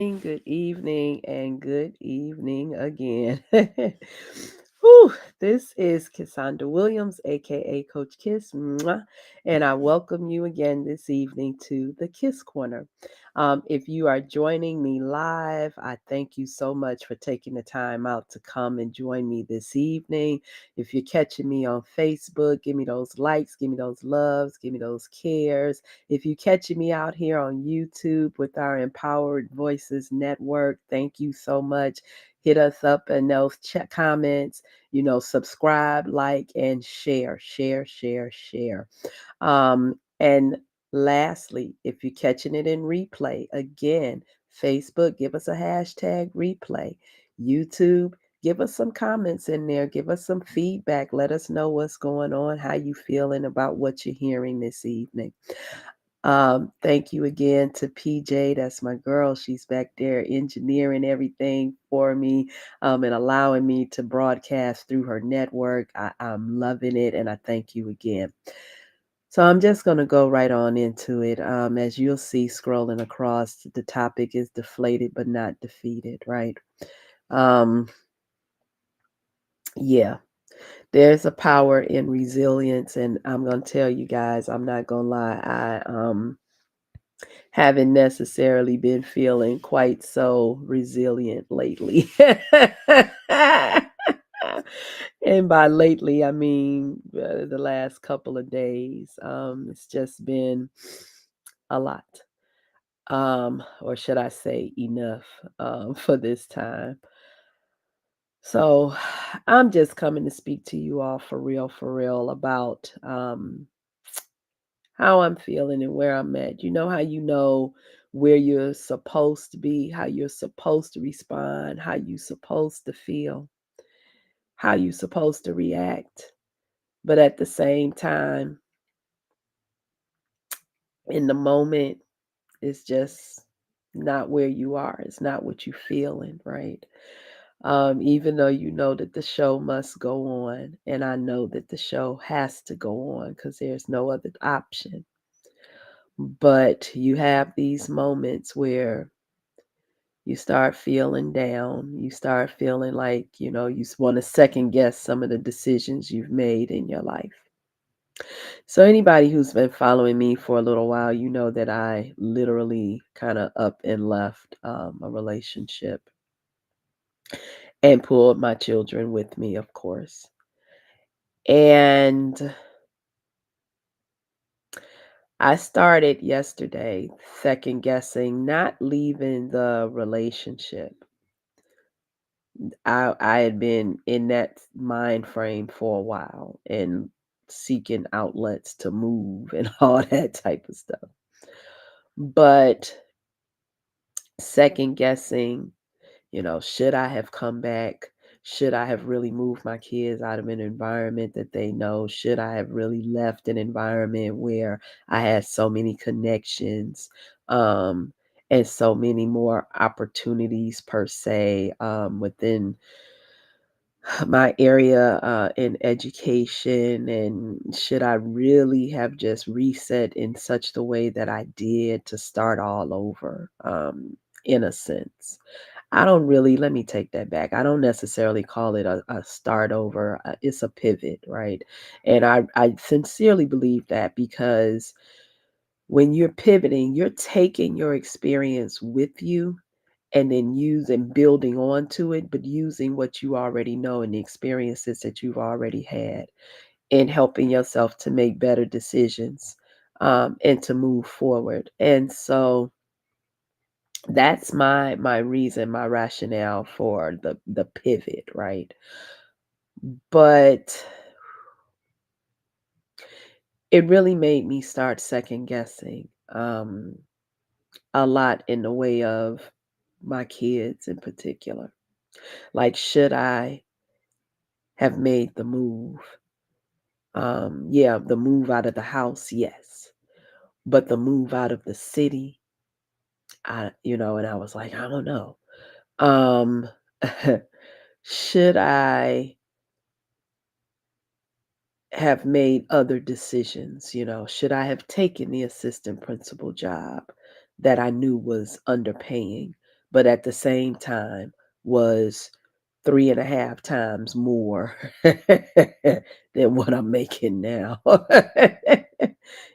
Good evening, and good evening again. Whew, this is Cassandra Williams, aka Coach Kiss, mwah, and I welcome you again this evening to the Kiss Corner. If you are joining me live, I thank you so much for taking the time out to come and join me this evening. If you're catching me on Facebook, give me those likes, give me those loves, give me those cares. If you're catching me out here on YouTube with our Empowered Voices Network, thank you so much. Hit us up in those comments, subscribe, like, and share, share, share, share. And lastly, if you're catching it in replay, again, Facebook, give us a hashtag replay. YouTube, give us some comments in there. Give us some feedback. Let us know what's going on, how you feeling about what you're hearing this evening. Thank you again to PJ. That's my girl. She's back there engineering everything for me, and allowing me to broadcast through her network. I'm loving it, and I thank you again. So I'm just going to go right on into it. As you'll see scrolling across, the topic is deflated but not defeated, right? Um, yeah, there's a power in resilience, and I'm going to tell you guys, I'm not going to lie. I haven't necessarily been feeling quite so resilient lately. And by lately, I mean the last couple of days. It's just been a lot, or should I say, enough for this time. So I'm just coming to speak to you all for real, about how I'm feeling and where I'm at. You know how you know where you're supposed to be, how you're supposed to respond, how you're supposed to feel, how you're supposed to react. But at the same time, in the moment, it's just not where you are. It's not what you're feeling, right? Even though you know that the show must go on, and I know that the show has to go on because there's no other option. But you have these moments where you start feeling down. You start feeling like, you want to second guess some of the decisions you've made in your life. So, anybody who's been following me for a little while, you know that I literally kind of up and left a relationship and pulled my children with me, of course. And I started yesterday second guessing not leaving the relationship. I had been in that mind frame for a while and seeking outlets to move and all that type of stuff. But second guessing, should I have come back? Should I have really moved my kids out of an environment that they know? Should I have really left an environment where I had so many connections, um, and so many more opportunities per se, within my area in education? And should I really have just reset in such the way that I did to start all over, in a sense? I don't really, let me take that back. I don't necessarily call it a start over. It's a pivot, right? And I sincerely believe that, because when you're pivoting, you're taking your experience with you and then using, building onto it, but using what you already know and the experiences that you've already had, and helping yourself to make better decisions, and to move forward. And so that's my reason, my rationale for the pivot, right? But it really made me start second guessing, a lot in the way of my kids in particular. Like, should I have made the move? Yeah, the move out of the house, yes. But the move out of the city, and I was like, I don't know. Um, should I have made other decisions? Should I have taken the assistant principal job that I knew was underpaying, but at the same time was 3.5 times more than what I'm making now.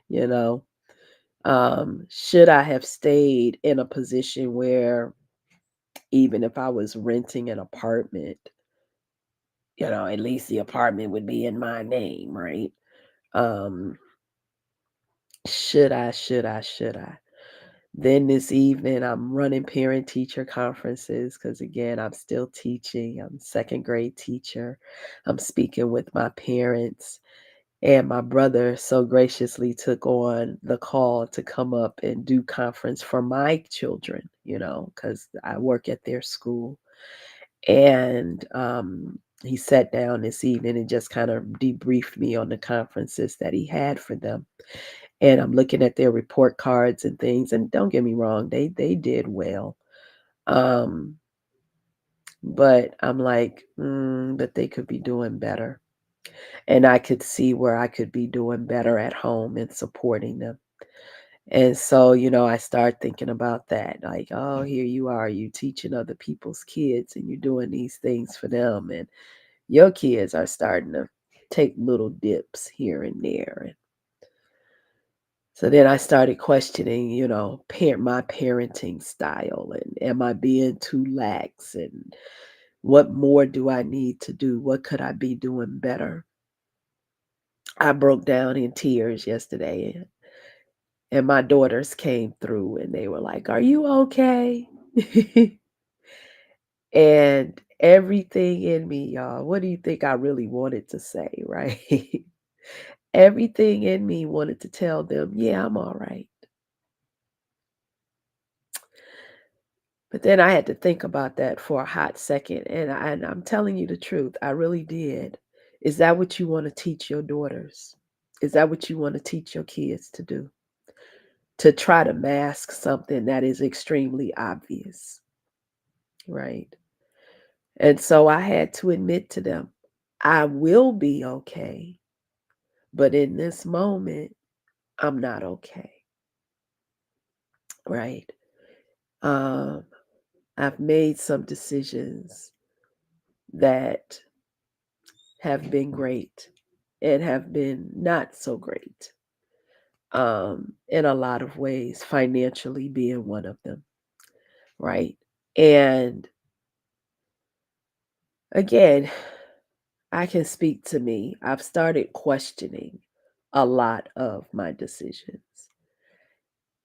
you know, should I have stayed in a position where even if I was renting an apartment, at least the apartment would be in my name, right? Um, should I? Then this evening, I'm running parent teacher conferences because, again, I'm still teaching. I'm second grade teacher. I'm speaking with my parents. And my brother so graciously took on the call to come up and do conference for my children, because I work at their school. And he sat down this evening and just kind of debriefed me on the conferences that he had for them. And I'm looking at their report cards and things, and don't get me wrong, they did well. Um, but I'm like, but they could be doing better. And I could see where I could be doing better at home and supporting them. And so, I start thinking about that. Like, oh, here you are, you teaching other people's kids and you're doing these things for them. And your kids are starting to take little dips here and there. And so then I started questioning, my parenting style, and am I being too lax, and what more do I need to do? What could I be doing better? I broke down in tears yesterday, and my daughters came through and they were like, "Are you okay?" And everything in me, y'all, what do you think I really wanted to say, right? Everything in me wanted to tell them, "Yeah, I'm all right." But then I had to think about that for a hot second, and I'm telling you the truth, I really did. Is that what you wanna teach your daughters? Is that what you wanna teach your kids to do? To try to mask something that is extremely obvious, right? And so I had to admit to them, I will be okay, but in this moment, I'm not okay, right? Um, I've made some decisions that have been great and have been not so great, in a lot of ways, financially being one of them, right? And again, I can speak to me. I've started questioning a lot of my decisions.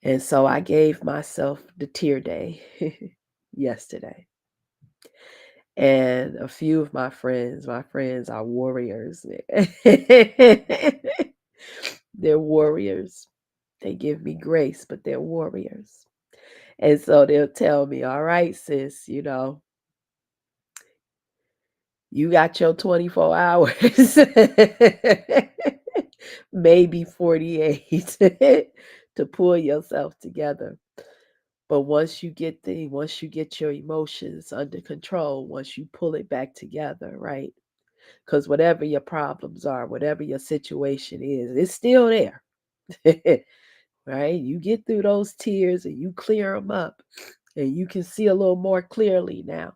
And so I gave myself the tear day yesterday. And a few of my friends are warriors. They're warriors. They give me grace, but they're warriors. And so they'll tell me, all right, sis, you got your 24 hours, maybe 48 to pull yourself together. But once you get your emotions under control, once you pull it back together, right? Because whatever your problems are, whatever your situation is, it's still there. Right? You get through those tears and you clear them up and you can see a little more clearly now.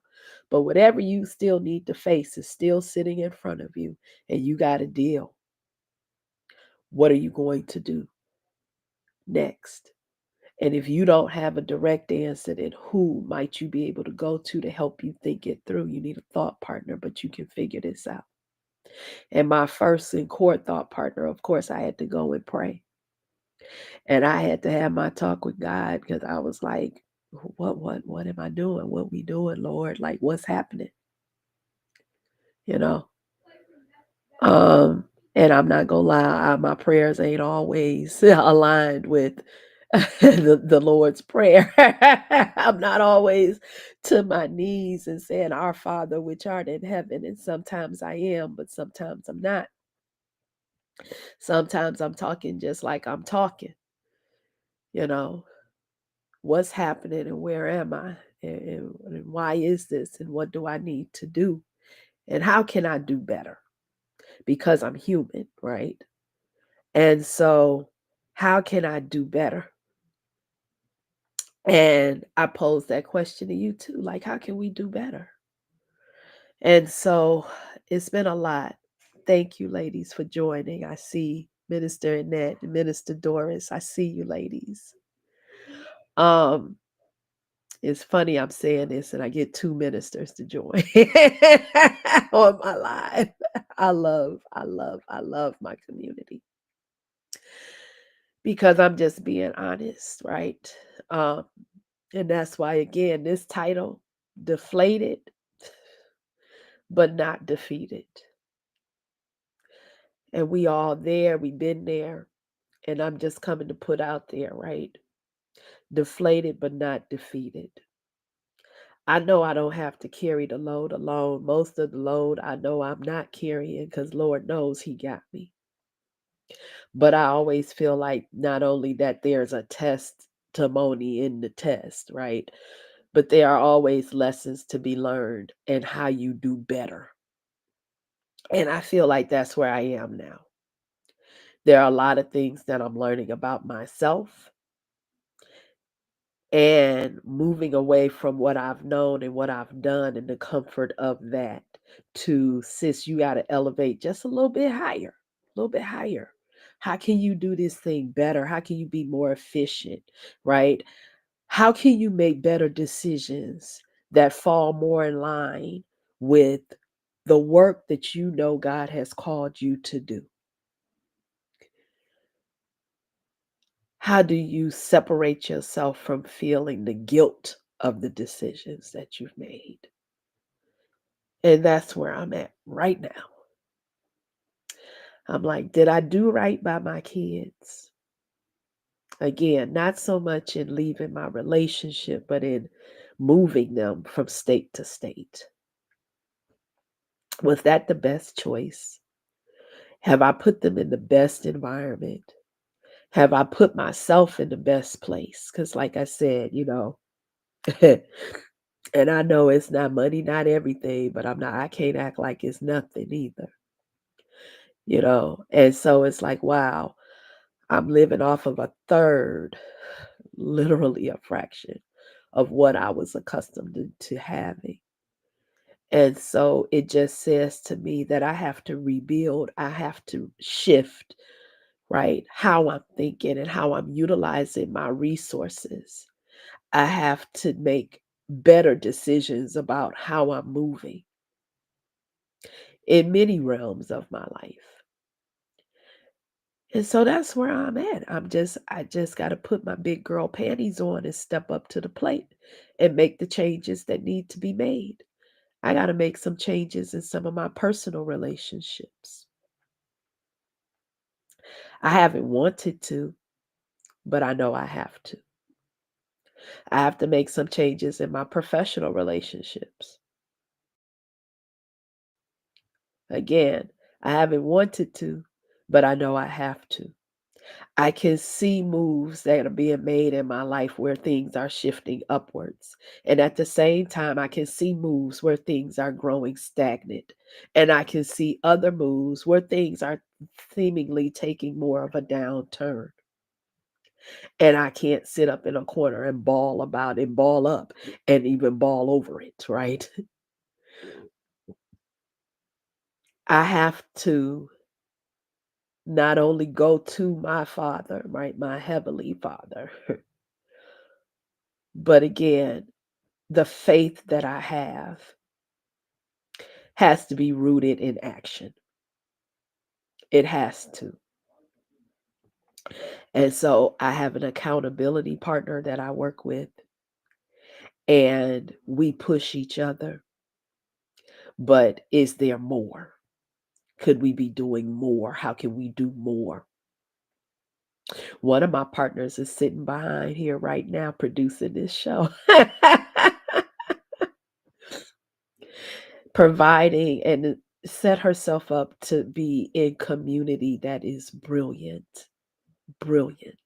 But whatever you still need to face is still sitting in front of you and you got to deal. What are you going to do next? And if you don't have a direct answer, then who might you be able to go to help you think it through? You need a thought partner, but you can figure this out. And my first in court thought partner, of course, I had to go and pray. And I had to have my talk with God because I was like, what am I doing? What we doing, Lord? Like, what's happening? You know? Um, and I'm not gonna lie, my prayers ain't always aligned with the Lord's prayer. I'm not always to my knees and saying, Our Father which art in heaven. And sometimes I am, but sometimes I'm not. Sometimes I'm talking just like I'm talking, you know. What's happening and where am I? And why is this? And what do I need to do? And how can I do better? Because I'm human, right? And so, how can I do better? And I pose that question to you too, like, how can we do better? And so it's been a lot. Thank you, ladies, for joining. I see Minister Annette and Minister Doris. I see you, ladies. Um, it's funny I'm saying this and I get two ministers to join on my live. I love my community because I'm just being honest, right? Um, and that's why again, this title, deflated but not defeated. And we all there, we been there. And I'm just coming to put out there, right? Deflated but not defeated. I know I don't have to carry the load alone. Most of the load I know I'm not carrying because Lord knows He got me. But I always feel like not only that there's a testimony in the test, right? But there are always lessons to be learned and how you do better. And I feel like that's where I am now. There are a lot of things that I'm learning about myself and moving away from what I've known and what I've done and the comfort of that to sis, you got to elevate just a little bit higher. How can you do this thing better? How can you be more efficient? Right? How can you make better decisions that fall more in line with the work that you know God has called you to do? How do you separate yourself from feeling the guilt of the decisions that you've made? And that's where I'm at right now. I'm like, did I do right by my kids? Again, not so much in leaving my relationship, but in moving them from state to state. Was that the best choice? Have I put them in the best environment? Have I put myself in the best place? Because, like I said, and I know it's not money, not everything, but I can't act like it's nothing either. And so it's like, wow, I'm living off of a third, literally a fraction of what I was accustomed to having. And so it just says to me that I have to rebuild, I have to shift, right? How I'm thinking and how I'm utilizing my resources. I have to make better decisions about how I'm moving in many realms of my life. And so that's where I'm at. I just got to put my big girl panties on and step up to the plate and make the changes that need to be made. I got to make some changes in some of my personal relationships. I haven't wanted to, but I know I have to. I have to make some changes in my professional relationships. Again, I haven't wanted to, but I know I have to. I can see moves that are being made in my life where things are shifting upwards. And at the same time, I can see moves where things are growing stagnant. And I can see other moves where things are seemingly taking more of a downturn. And I can't sit up in a corner and bawl about it, ball up and even bawl over it, right? I have to not only go to my Father, right, my Heavenly Father, but again, the faith that I have has to be rooted in action. It has to. And so I have an accountability partner that I work with, and we push each other. But is there more? Could we be doing more? How can we do more? One of my partners is sitting behind here right now producing this show, providing and set herself up to be in community that is brilliant, brilliant,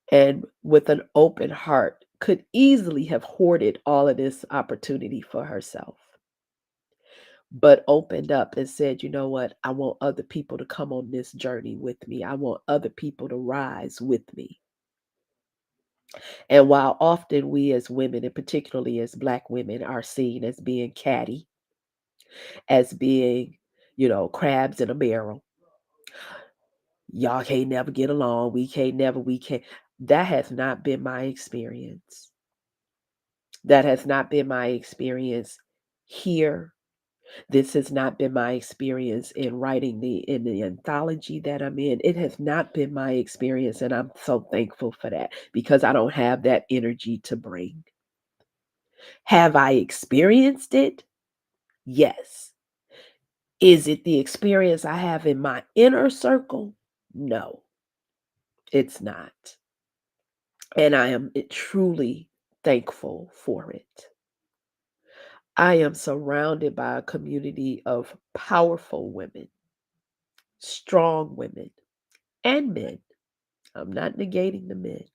and with an open heart could easily have hoarded all of this opportunity for herself, but opened up and said, you know what? I want other people to come on this journey with me. I want other people to rise with me. And while often we as women, and particularly as Black women, are seen as being catty, as being, crabs in a barrel, y'all can't never get along, we can't. That has not been my experience. That has not been my experience here. This has not been my experience in writing the anthology that I'm in. It has not been my experience, and I'm so thankful for that because I don't have that energy to bring. Have I experienced it? Yes. Is it the experience I have in my inner circle? No, it's not. And I am truly thankful for it. I am surrounded by a community of powerful women, strong women, and men. I'm not negating the men.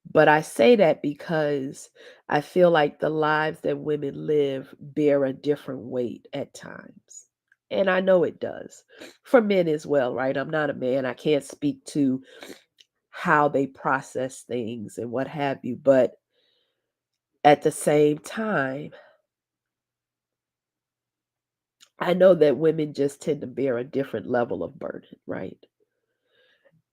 But I say that because I feel like the lives that women live bear a different weight at times. And I know it does for men as well, right? I'm not a man. I can't speak to how they process things and what have you. But at the same time, I know that women just tend to bear a different level of burden, right?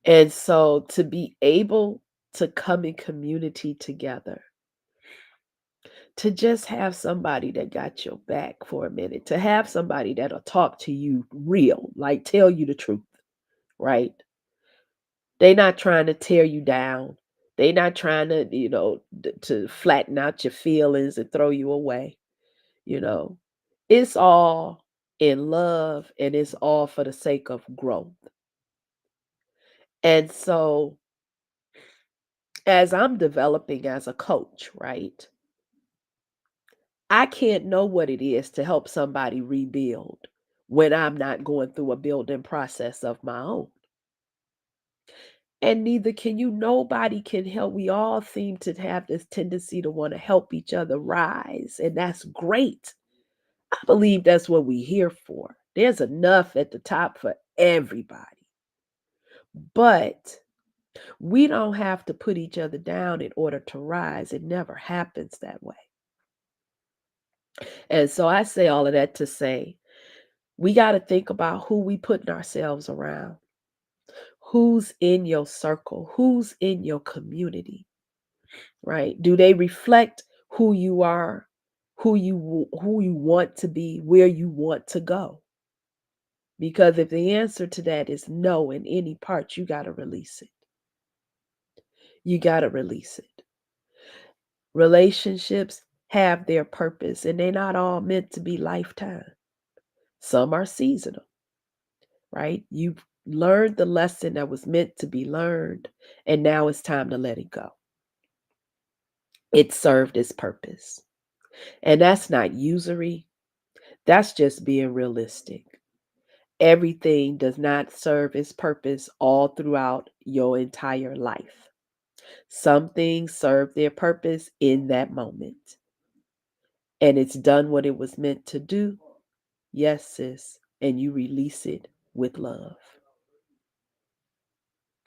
And so to be able to come in community together, to just have somebody that got your back for a minute, to have somebody that'll talk to you real, like tell you the truth, right? They not trying to tear you down. They not trying to, to flatten out your feelings and throw you away, you know. It's all in love and it's all for the sake of growth. And so as I'm developing as a coach, right? I can't know what it is to help somebody rebuild when I'm not going through a building process of my own. And neither can you. Nobody can help. We all seem to have this tendency to want to help each other rise, and that's great. I believe that's what we're here for. There's enough at the top for everybody. But we don't have to put each other down in order to rise. It never happens that way. And so I say all of that to say we got to think about who we putting ourselves around. Who's in your circle? Who's in your community? Right? Do they reflect who you are, who you want to be, where you want to go? Because if the answer to that is no in any part, you got to release it. You got to release it. Relationships have their purpose and they're not all meant to be lifetime. Some are seasonal, right? You've learned the lesson that was meant to be learned, and now it's time to let it go. It served its purpose. And that's not usury, that's just being realistic. Everything does not serve its purpose all throughout your entire life. Some things serve their purpose in that moment, and it's done what it was meant to do. Yes, sis, and you release it with love.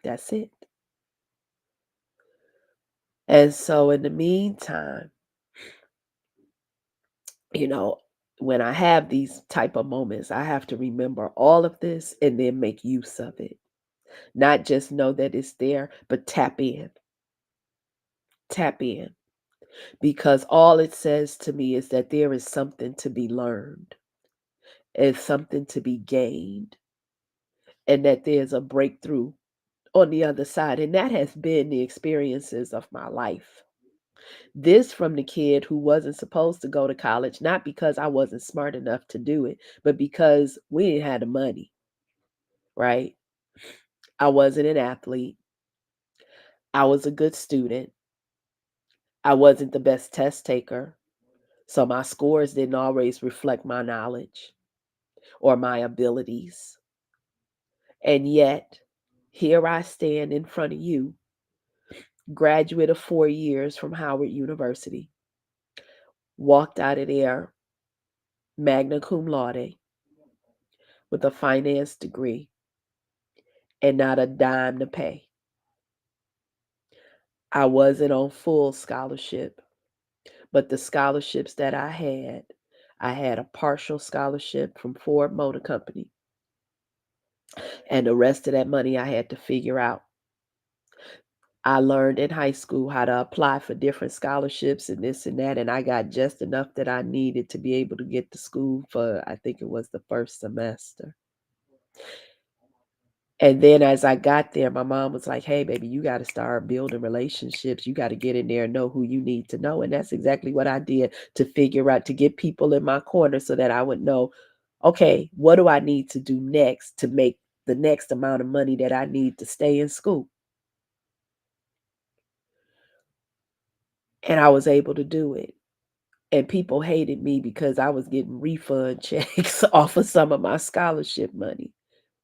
That's it. And so, in the meantime, you know, when I have these type of moments, I have to remember all of this and then make use of it. Not just know that it's there, but tap in. Tap in. Because all it says to me is that there is something to be learned and something to be gained, and that there's a breakthrough on the other side. And that has been the experiences of my life. This from the kid who wasn't supposed to go to college, not because I wasn't smart enough to do it, but because we didn't have the money, right? I wasn't an athlete. I was a good student. I wasn't the best test taker. So my scores didn't always reflect my knowledge or my abilities. And yet, here I stand in front of you, graduate of 4 years from Howard University, walked out of there magna cum laude with a finance degree and not a dime to pay. I wasn't on full scholarship, but the scholarships that I had a partial scholarship from Ford Motor Company, and the rest of that money I had to figure out. I learned in high school how to apply for different scholarships and this and that, and I got just enough that I needed to be able to get to school for, I think it was the first semester. And then as I got there, my mom was like, "Hey, baby, you got to start building relationships. You got to get in there and know who you need to know." And that's exactly what I did to figure out, to get people in my corner so that I would know, okay, what do I need to do next to make the next amount of money that I need to stay in school? And I was able to do it. And people hated me because I was getting refund checks off of some of my scholarship money,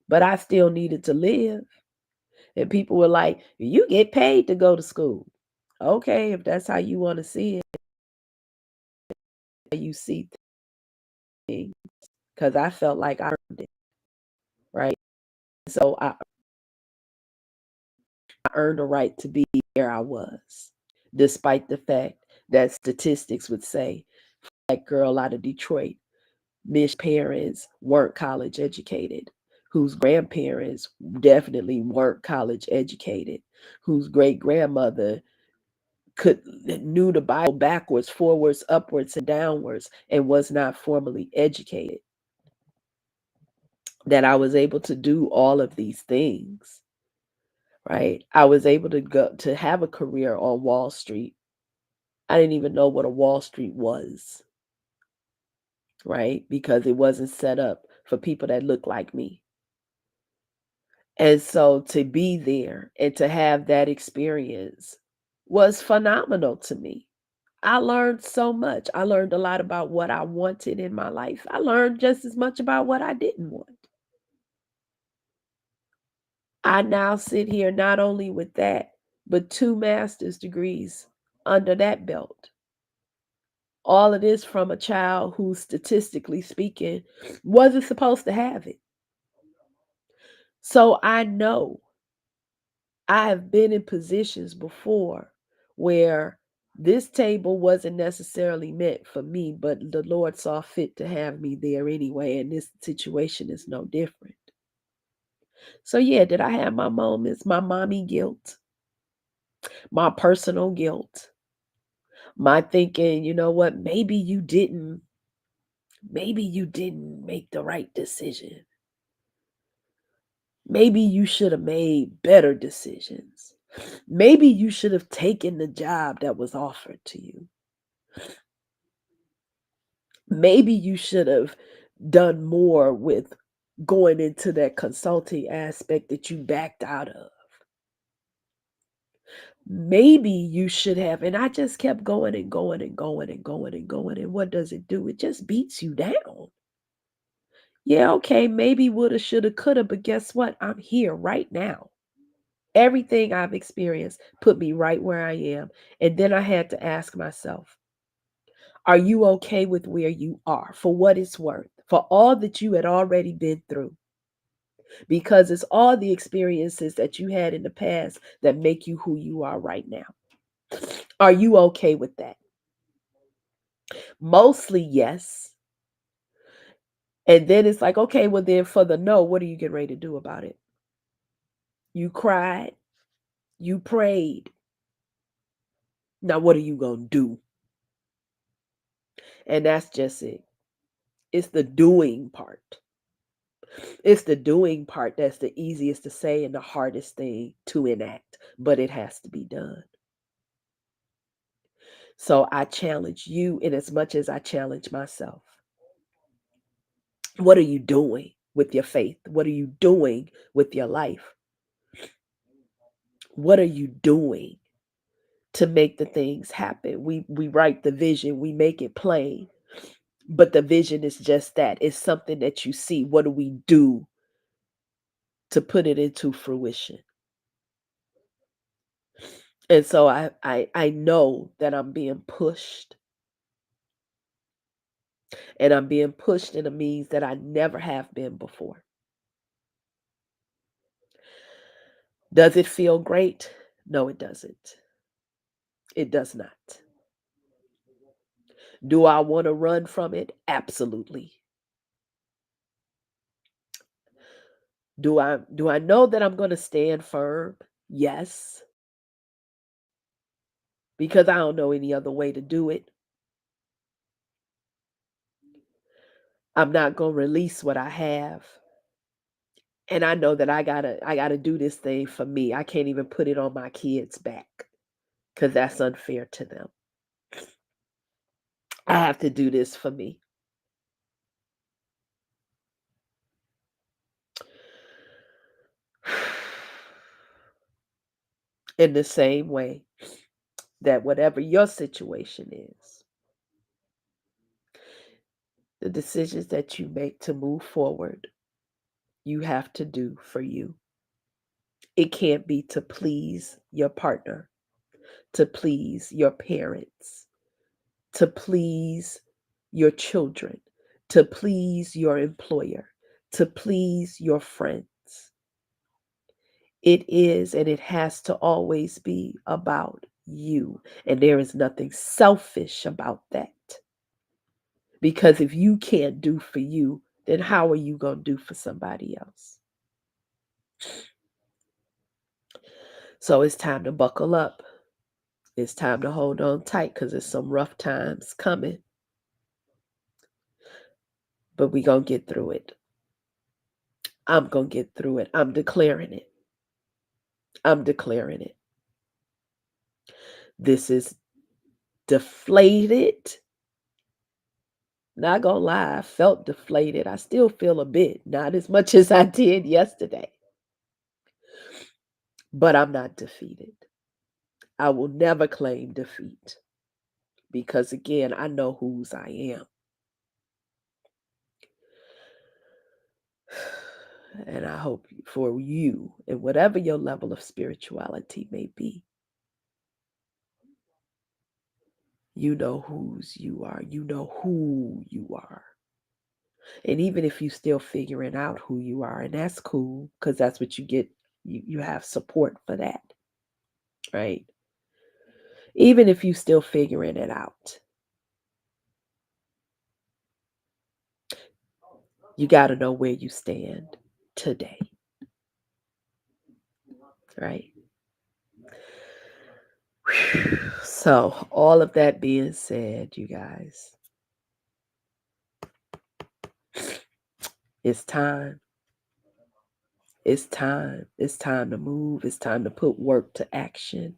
but I still needed to live. And people were like, "You get paid to go to school." Okay, if that's how you want to see it, how you see things, because I felt like I earned it, right? So I earned a right to be where I was, despite the fact that statistics would say, that girl out of Detroit, Miss parents weren't college educated, whose grandparents definitely weren't college educated, whose great grandmother could knew the Bible backwards, forwards, upwards, and downwards, and was not formally educated. That I was able to do all of these things, right? I was able to go to have a career on Wall Street. I didn't even know what a Wall Street was, right? Because it wasn't set up for people that look like me. And so to be there and to have that experience was phenomenal to me. I learned so much. I learned a lot about what I wanted in my life. I learned just as much about what I didn't want. I now sit here not only with that, but 2 master's degrees under that belt. All of this from a child who, statistically speaking, wasn't supposed to have it. So I know I have been in positions before where this table wasn't necessarily meant for me, but the Lord saw fit to have me there anyway, and this situation is no different. So, yeah, did I have my moments, my mommy guilt, my personal guilt, my thinking, you know what, maybe you didn't make the right decision. Maybe you should have made better decisions. Maybe you should have taken the job that was offered to you. Maybe you should have done more with going into that consulting aspect that you backed out of. Maybe you should have, and I just kept going and going and going and going and going. And what does it do? It just beats you down. Yeah, okay, maybe woulda, shoulda, coulda, but guess what? I'm here right now. Everything I've experienced put me right where I am. And then I had to ask myself, are you okay with where you are for what it's worth, for all that you had already been through? Because it's all the experiences that you had in the past that make you who you are right now. Are you okay with that? Mostly yes. And then it's like, okay, well, then for the no, what are you getting ready to do about it? You cried, you prayed. Now, what are you going to do? And that's just it. It's the doing part. It's the doing part that's the easiest to say and the hardest thing to enact, but it has to be done. So I challenge you in as much as I challenge myself. What are you doing with your faith? What are you doing with your life? What are you doing to make the things happen? We write the vision, we make it plain, but the vision is just that. It's something that you see. What do we do to put it into fruition? And so I know that I'm being pushed, and I'm being pushed in a means that I never have been before. Does it feel great? No, it doesn't. It does not. Do I want to run from it? Absolutely. Do I know that I'm going to stand firm? Yes, because I don't know any other way to do it. I'm not going to release what I have. And I know that I got to do this thing for me. I can't even put it on my kids' back cuz that's unfair to them. I have to do this for me. In the same way that whatever your situation is, the decisions that you make to move forward, you have to do for you. It can't be to please your partner, to please your parents, to please your children, to please your employer, to please your friends. It is and it has to always be about you. And there is nothing selfish about that. Because if you can't do for you, then how are you going to do for somebody else? So it's time to buckle up. It's time to hold on tight because there's some rough times coming. But we're going to get through it. I'm going to get through it. I'm declaring it. I'm declaring it. This is deflated. Not gonna lie, I felt deflated. I still feel a bit, not as much as I did yesterday. But I'm not defeated. I will never claim defeat because, again, I know whose I am. And I hope for you, and whatever your level of spirituality may be, you know whose you are. You know who you are. And even if you still figuring out who you are, and that's cool, because that's what you get, you have support for that, right? Even if you still figuring it out, you got to know where you stand today, right? Whew. So, all of that being said, you guys, it's time. It's time. It's time to move. It's time to put work to action.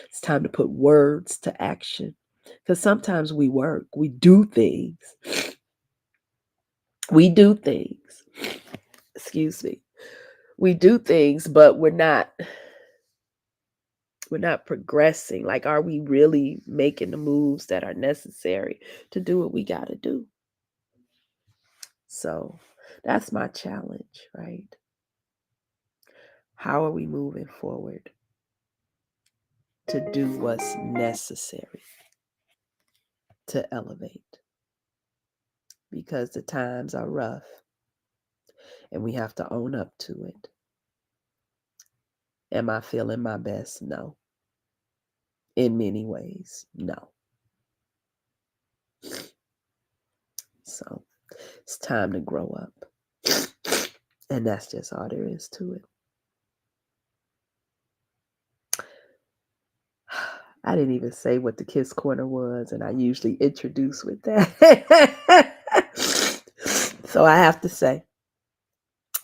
It's time to put words to action. Because sometimes we work, we do things. We do things. Excuse me. We do things, but we're not progressing. Like, are we really making the moves that are necessary to do what we got to do? So that's my challenge, right? How are we moving forward to do what's necessary to elevate? Because the times are rough and we have to own up to it. Am I feeling my best? No. In many ways, no. So it's time to grow up. And that's just all there is to it. I didn't even say what the Kiss Corner was, and I usually introduce with that. So I have to say,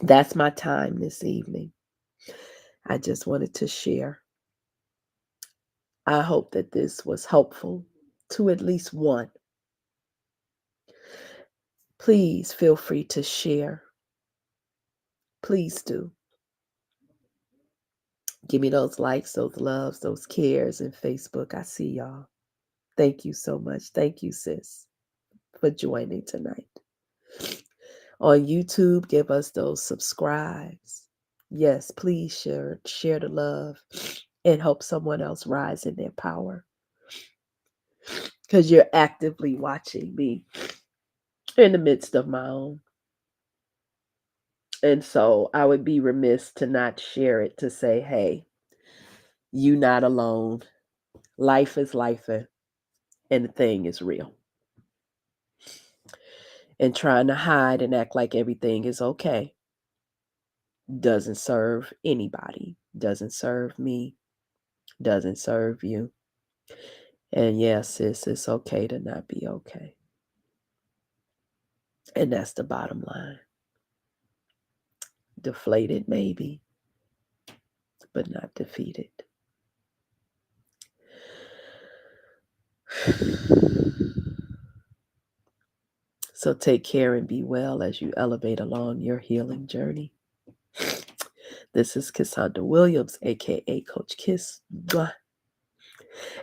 that's my time this evening. I just wanted to share. I hope that this was helpful to at least one. Please feel free to share. Please do. Give me those likes, those loves, those cares in Facebook. I see y'all. Thank you so much. Thank you, sis, for joining tonight. On YouTube, give us those subscribes. Yes, please share the love and help someone else rise in their power. Because you're actively watching me in the midst of my own. And so I would be remiss to not share it, to say, hey, you not alone. Life is life, and the thing is real. And trying to hide and act like everything is okay doesn't serve anybody, doesn't serve me, doesn't serve you. And yes, sis, it's okay to not be okay. And that's the bottom line. Deflated, maybe, but not defeated. So take care and be well as you elevate along your healing journey. This is Cassandra Williams, aka Coach Kiss.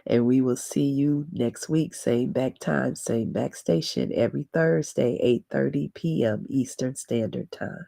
And we will see you next week, same back time, same back station, every Thursday, 8:30 p.m. Eastern Standard Time.